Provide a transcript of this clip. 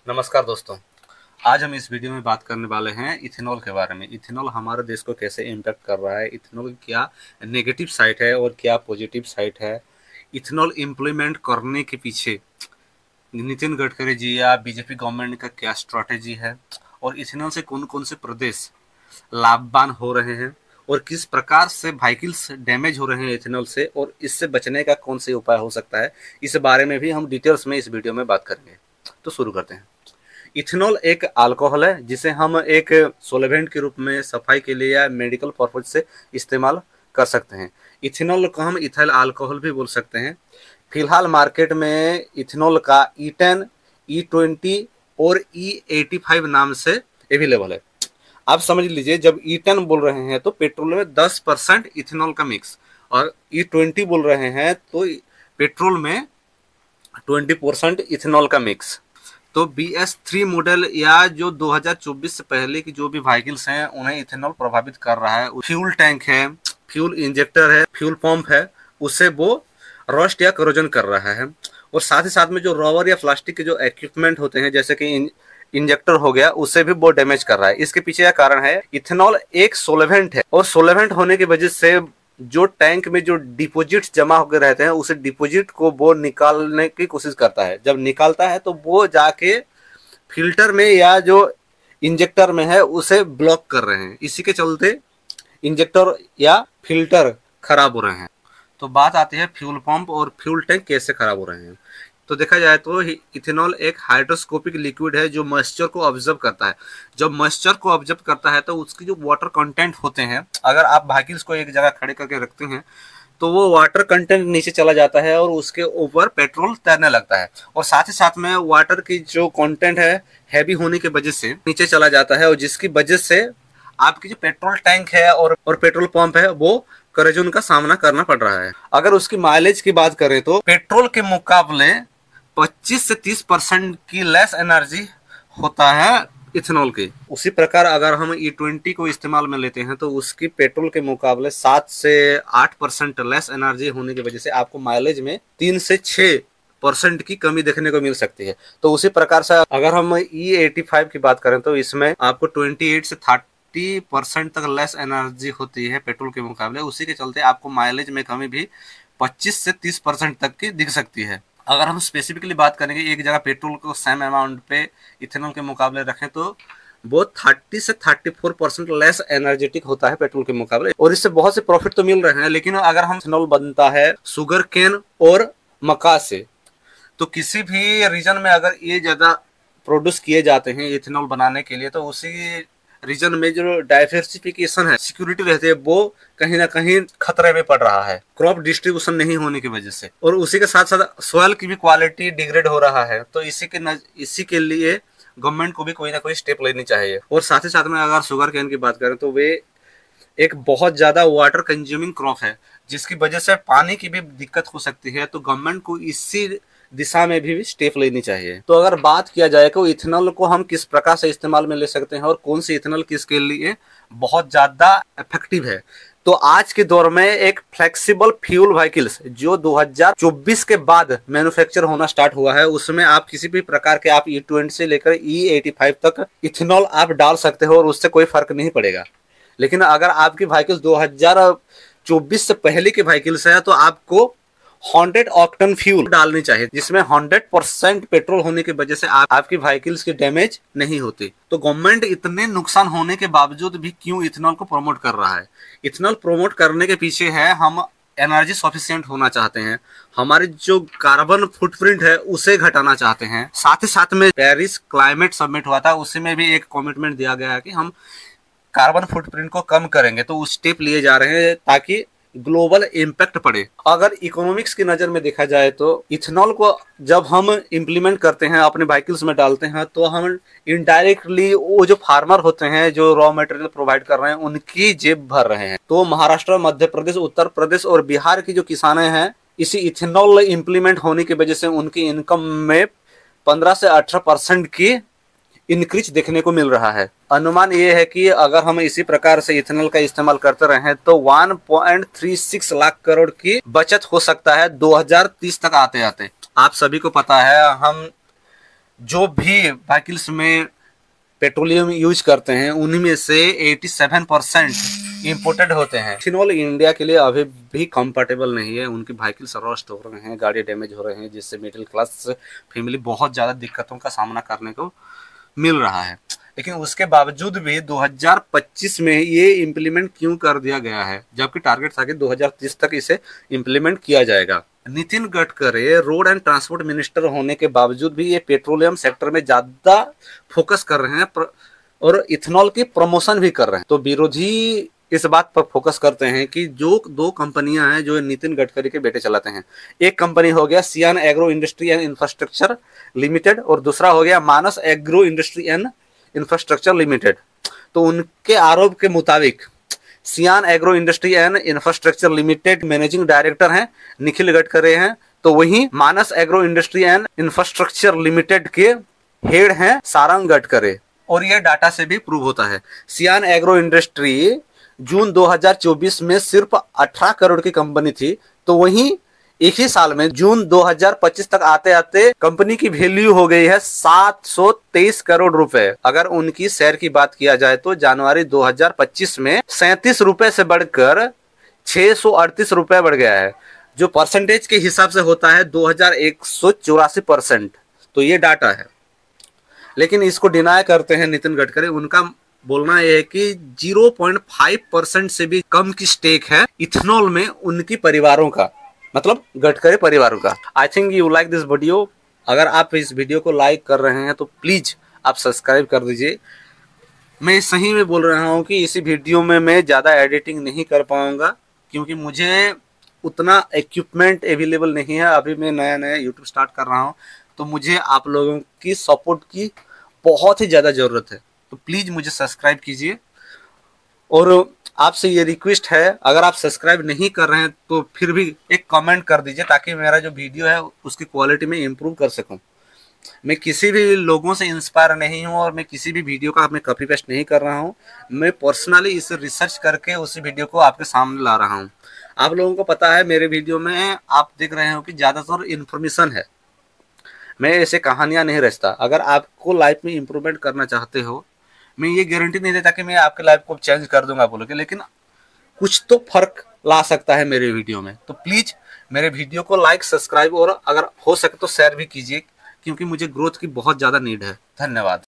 नमस्कार दोस्तों। आज हम इस वीडियो में बात करने वाले हैं इथेनॉल के बारे में। इथेनॉल हमारे देश को कैसे इम्पैक्ट कर रहा है, इथेनॉल क्या नेगेटिव साइड है और क्या पॉजिटिव साइड है। इथेनॉल इम्प्लीमेंट करने के पीछे नितिन गडकरी जी या बीजेपी गवर्नमेंट का क्या स्ट्रैटेजी है और इथेनॉल से कौन कौन से प्रदेश लाभवान हो रहे हैं और किस प्रकार से व्हीकल्स डैमेज हो रहे हैं इथेनॉल से और इससे बचने का कौन से उपाय हो सकता है, इस बारे में भी हम डिटेल्स में इस वीडियो में बात करेंगे। तो शुरू करते हैं। इथेनॉल एक अल्कोहल है जिसे हम एक सोलवेंट के रूप में सफाई के लिए या मेडिकल पर्पज से इस्तेमाल कर सकते हैं। इथेनॉल को हम इथाइल अल्कोहल भी बोल सकते हैं। फिलहाल मार्केट में इथेनॉल का E10, E20 और E85 नाम से अवेलेबल है। आप समझ लीजिए, जब E10 बोल रहे हैं तो पेट्रोल में 10% इथेनॉल का मिक्स, और E20 बोल रहे हैं तो पेट्रोल में 20% इथेनॉल का मिक्स। तो BS3 मॉडल या जो 2024 से पहले की जो भी व्हीकल्स हैं उन्हें इथेनॉल प्रभावित कर रहा है। फ्यूल टैंक है, फ्यूल इंजेक्टर है, फ्यूल पंप है, उससे वो रस्ट या करोजन कर रहा है। और साथ ही साथ में जो रबर या प्लास्टिक के जो इक्विपमेंट होते हैं जैसे कि इंजेक्टर हो गया, उससे भी वो डैमेज कर रहा है। इसके पीछे क्या कारण है? इथेनॉल एक सोलेवेंट है और सोलेवेंट होने की वजह से जो टैंक में जो डिपोजिट्स जमा होकर रहते हैं उसे डिपोजिट को वो निकालने की कोशिश करता है। जब निकालता है तो वो जाके फिल्टर में या जो इंजेक्टर में है उसे ब्लॉक कर रहे हैं। इसी के चलते इंजेक्टर या फिल्टर खराब हो रहे हैं। तो बात आती है फ्यूल पंप और फ्यूल टैंक कैसे खराब हो रहे हैं। तो देखा जाए तो इथेनॉल एक हाइड्रोस्कोपिक लिक्विड है जो मॉइस्चर को ऑब्जर्व करता है। जब मॉइस्चर को ऑब्जर्व करता है तो उसकी जो वाटर कंटेंट होते हैं, अगर आप व्हीकल्स को एक जगह खड़े करके रखते हैं तो वो वाटर कंटेंट नीचे चला जाता है और उसके ऊपर पेट्रोल तैरने लगता है। और साथ ही साथ में वाटर की जो कंटेंट है हैवी होने की वजह से नीचे चला जाता है, और जिसकी वजह से आपकी जो पेट्रोल टैंक है और पेट्रोल पंप है वो करोजन का सामना करना पड़ रहा है। अगर उसकी माइलेज की बात करें तो पेट्रोल के मुकाबले 25 से 30% की लेस एनर्जी होता है इथेनॉल की। उसी प्रकार अगर हम E20 को इस्तेमाल में लेते हैं तो उसकी पेट्रोल के मुकाबले 7 से 8% लेस एनर्जी होने की वजह से आपको माइलेज में 3 से 6% की कमी देखने को मिल सकती है। तो उसी प्रकार से अगर हम E85 की बात करें तो इसमें आपको 28 से 30% तक लेस एनर्जी होती है पेट्रोल के मुकाबले। उसी के चलते आपको माइलेज में कमी भी 25 से 30% तक की दिख सकती है। अगर हम स्पेसिफिकली बात करेंगे एक जगह पेट्रोल को सेम अमाउंट पे इथेनॉल के मुकाबले रखें तो वो 30 से 34% लेस एनर्जेटिक होता है पेट्रोल के मुकाबले, और इससे बहुत से प्रॉफिट तो मिल रहे हैं। लेकिन अगर हम इथेनॉल बनता है शुगर केन और मक्का से, तो किसी भी रीजन में अगर ये ज्यादा प्रोड्यूस किए जाते हैं इथेनॉल बनाने के लिए, तो उसी रीजन में जो डाइवर्सिफिकेशन है, सिक्योरिटी रहती है, वो कहीं ना कहीं खतरे में पड़ रहा है क्रॉप डिस्ट्रीब्यूशन नहीं होने की वजह से। और उसी के साथ साथ सॉइल की भी क्वालिटी डिग्रेड हो रहा है। तो इसी के लिए गवर्नमेंट को भी कोई ना कोई स्टेप लेनी चाहिए। और साथ ही साथ में अगर शुगर केन की बात करें तो वे एक बहुत ज्यादा वाटर कंज्यूमिंग क्रॉप है जिसकी वजह से पानी की भी दिक्कत हो सकती है। तो गवर्नमेंट को इसी दिशा में भी स्टेप लेनी चाहिए। तो अगर बात किया जाए तो इथेनॉल को हम किस प्रकार से इस्तेमाल में ले सकते हैं और कौन सी इथेनॉल किसके लिए बहुत ज्यादा इफेक्टिव है, तो आज के दौर में एक फ्लेक्सिबल फ्यूल व्हीकल्स जो 2024 के बाद मैन्युफैक्चर होना स्टार्ट हुआ है, उसमें आप किसी भी प्रकार के आप E20 से लेकर E85 तक इथेनॉल आप डाल सकते हो और उससे कोई फर्क नहीं पड़ेगा। लेकिन अगर आपकी व्हीकल्स 2024 से पहले की व्हीकल्स है तो आपको 100 ऑक्टेन फ्यूल डालनी चाहिए जिसमें 100% पेट्रोल होने की वजह से आपकी व्हीकल्स की डैमेज नहीं होती। तो गवर्नमेंट इतने नुकसान होने के बावजूद भी क्यों इथेनॉल को प्रमोट कर रहा है? इथेनॉल प्रमोट करने के पीछे है हम एनर्जी सफिशिएंट होना चाहते हैं, हमारी जो कार्बन फुटप्रिंट है उसे घटाना चाहते हैं। साथ ही साथ में पेरिस क्लाइमेट समिट हुआ था, उसी में भी एक कमिटमेंट दिया गया है कि हम कार्बन फुटप्रिंट को कम करेंगे। तो उस स्टेप लिए जा रहे हैं ताकि ग्लोबल इम्पैक्ट पड़े। अगर इकोनॉमिक्स की नजर में देखा जाए तो इथेनॉल को जब हम इम्प्लीमेंट करते हैं अपने व्हीकल्स में डालते हैं तो हम इनडायरेक्टली वो जो फार्मर होते हैं जो रॉ मटेरियल प्रोवाइड कर रहे हैं उनकी जेब भर रहे हैं। तो महाराष्ट्र, मध्य प्रदेश, उत्तर प्रदेश और बिहार की जो किसाने हैं, इसी इथेनॉल इम्प्लीमेंट होने की वजह से उनकी इनकम में 15 से 18% की इंक्रीज देखने को मिल रहा है। अनुमान ये है कि अगर हम इसी प्रकार से इथेनॉल का इस्तेमाल करते रहे तो 1.36 लाख करोड़ की बचत हो सकता है 2030 तक आते आते। आप सभी को पता है हम जो भी व्हीकल्स में पेट्रोलियम यूज करते हैं उन्हीं में से 87% इम्पोर्टेड होते हैं। इथेनॉल इंडिया के लिए अभी भी कंफर्टेबल नहीं है। उनकी व्हीकल्स रस्ट हो रहे हैं, गाड़ी डैमेज हो रहे हैं, जिससे मिडिल क्लास फैमिली बहुत ज़्यादा दिक्कतों का सामना करने को मिल रहा है। लेकिन उसके बावजूद भी 2025 में ये इम्प्लीमेंट क्यों कर दिया गया है, जबकि टारगेट था कि 2030 तक इसे इम्प्लीमेंट किया जाएगा। Nitin Gadkari road and transport minister होने के बावजूद भी ये पेट्रोलियम सेक्टर में ज्यादा फोकस कर रहे हैं और इथेनॉल की प्रमोशन भी कर रहे हैं। तो विरोधी इस बात पर फोकस करते हैं कि जो दो कंपनियां हैं जो नितिन गडकरी के बेटे चलाते हैं, एक कंपनी हो गया Siyan agro industry and infrastructure limited और दूसरा हो गया Manas agro industry and infrastructure limited. तो उनके आरोप के मुताबिक Siyan agro industry and infrastructure limited managing director हैं निखिल गडकरी हैं, तो वहीं Manas agro industry and infrastructure limited के हेड हैं सारंग गडकरी। और यह डाटा से भी प्रूव होता है। सियान एग्रो इंडस्ट्री जून 2024 में सिर्फ 18 करोड़ की कंपनी थी, तो वहीं एक ही साल में जून 2025 तक आते आते कंपनी की वैल्यू हो गई है 723 करोड़ रुपए। अगर उनकी शेयर की बात किया जाए तो जनवरी 2025 में 37 रुपए से बढ़कर 638 रुपए बढ़ गया है, जो परसेंटेज के हिसाब से होता है 2184%। तो ये डाटा है, लेकिन इसको डिनाई करते हैं नितिन गडकरी। उनका बोलना यह है कि 0.5% से भी कम की स्टेक है इथेनॉल में उनकी परिवारों का, मतलब गडकरी परिवारों का। I think you like this video. अगर आप इस वीडियो को लाइक कर रहे हैं तो प्लीज आप सब्सक्राइब कर दीजिए। मैं सही में बोल रहा हूँ कि इसी वीडियो में मैं ज़्यादा एडिटिंग नहीं कर पाऊंगा, क्योंकि मुझे उतना इक्विपमेंट अवेलेबल नहीं है। अभी मैं नया नया यूट्यूब स्टार्ट कर रहा हूँ, तो मुझे आप लोगों की सपोर्ट की बहुत ही ज़्यादा ज़रूरत है। तो प्लीज़ मुझे सब्सक्राइब कीजिए। और आपसे ये रिक्वेस्ट है, अगर आप सब्सक्राइब नहीं कर रहे हैं तो फिर भी एक कमेंट कर दीजिए, ताकि मेरा जो वीडियो है उसकी क्वालिटी में इम्प्रूव कर सकूं। मैं किसी भी लोगों से इंस्पायर नहीं हूं और मैं किसी भी वीडियो का मैं कॉपी पेस्ट नहीं कर रहा हूं। मैं पर्सनली इसे रिसर्च करके उसी वीडियो को आपके सामने ला रहा हूं। आप लोगों को पता है मेरे वीडियो में आप देख रहे हो कि ज़्यादातर इन्फॉर्मेशन है, मैं ऐसे कहानियाँ नहीं रचता। अगर आपको लाइफ में इम्प्रूवमेंट करना चाहते हो, मैं ये गारंटी नहीं देता कि मैं आपके लाइफ को चेंज कर दूंगा बोल के, लेकिन कुछ तो फर्क ला सकता है मेरे वीडियो में। तो प्लीज मेरे वीडियो को लाइक, सब्सक्राइब और अगर हो सके तो शेयर भी कीजिए, क्योंकि मुझे ग्रोथ की बहुत ज़्यादा नीड है। धन्यवाद।